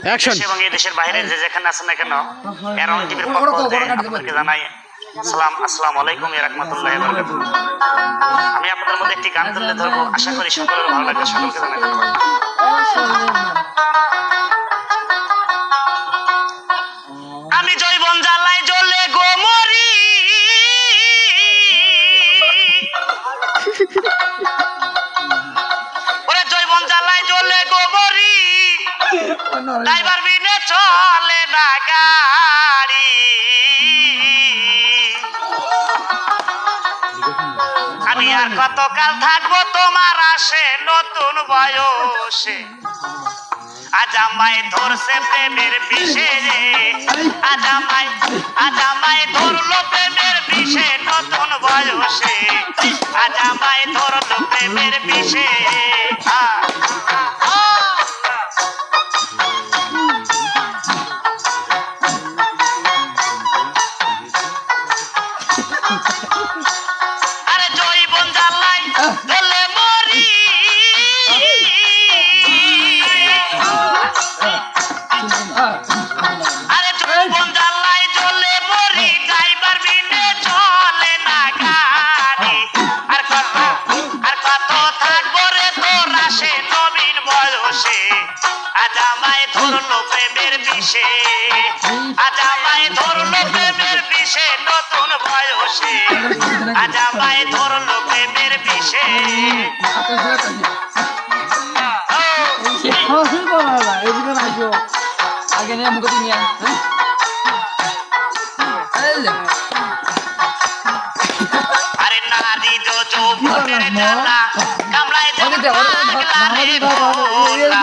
Action এবং এই দেশের বাইরে যে যেখানে আছেন না কেন এরন টিভির পক্ষ থেকে আপনাদেরকে জানাই আসসালামু আলাইকুম ওয়া রাহমাতুল্লাহি ওয়া বারাকাতুহু। আমি আপনাদের মধ্যে একটি গান তুলে ধরবো, আশা করি সকলের ভালো লাগবে। সকলকে জানাই আমি জৈবন জ্বালাই জ্বলে গো মরি, ওরে জৈবন জ্বালাই জ্বলে গো মরি, ড্রাইভার বিনে চলে না গাড়ি। আমি আর কতকাল থাকবো তোমার আসে নতুন বয়সে, আজ আমায় ধরছে প্রেমের বিষে রে, আজ আমায় ধরলো প্রেমের বিষে নতুন বয়সে, আজ আমায় ধরলো প্রেমের বিষে। আরে জৈবন জ্বালাই জ্বলে মরি, আরে জৈবন জ্বালাই জ্বলে মরি, ড্রাইভার বিনে চলে না গাড়ি। আর কত থাকবো রে তোর আসে নবীন বয়সে, আজ আমায় ধরলো প্রেমের বিষে, আজ আমায় ধরলো প্রেমের বিষে নতুন বয়সে, আজ আমায় ধরলো প্রেমের বিষে। আরে নারী যৌবনের জ্বালা কামড়ায় পাগলা রে ভোলা,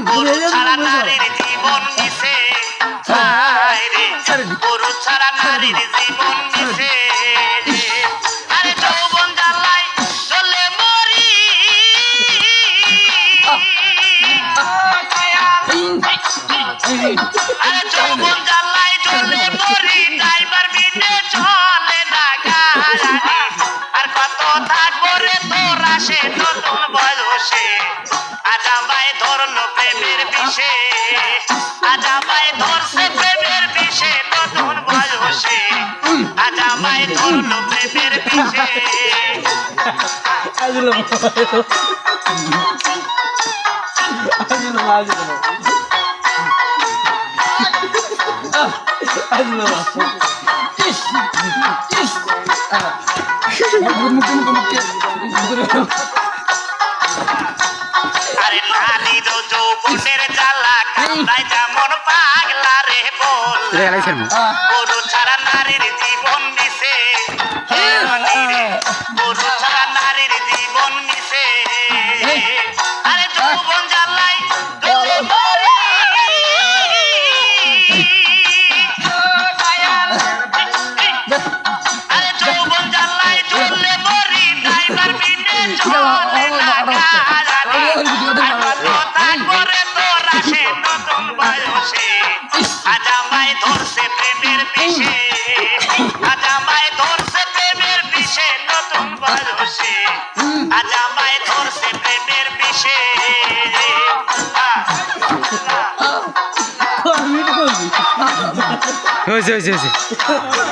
গরু ছাড়া নারীর জীবন মিশে, গরু ছাড়া নারীর জীবন মিশে। আরে যৌবন জ্বালাই জ্বলে মরি, আরে যৌবন জ্বালাই জ্বলে মরি, ড্রাইভার বিনে চলে না গাড়ি। আর কত থাকবো রে তোর আসে নতুন বয়সে, আজ আমায় ধরলো প্রেমের বিষে, আজ আমায় ধরছে প্রেমের বিষে নতুন বয়সে, আজ আমায় ধরলো প্রেমের বিষে। আরে নারী যৌবনের জ্বালা কামড়ায় যেমন পাগলা রে ভোলা, গরু ছাড়া নারীর জীবন মিশে, গরু ছাড়া নারীর জীবন মিশে। আরে যৌবন জ্বালাই জ্বলে মরি, আরে যৌবন জ্বালাই জ্বলে মরি, ড্রাইভার বিনে চলে না গাড়ি। আর কত থাকবো রে তোর আসে নতুন বয়সে, আজ আমায় ধরছে প্রেমের বিষে, আজ আমায় ধরছে প্রেমের বিষে নতুন বয়সে, আজ আমায় ধরছে প্রেমের বিষে। হয়েছে হয়েছে হয়েছে।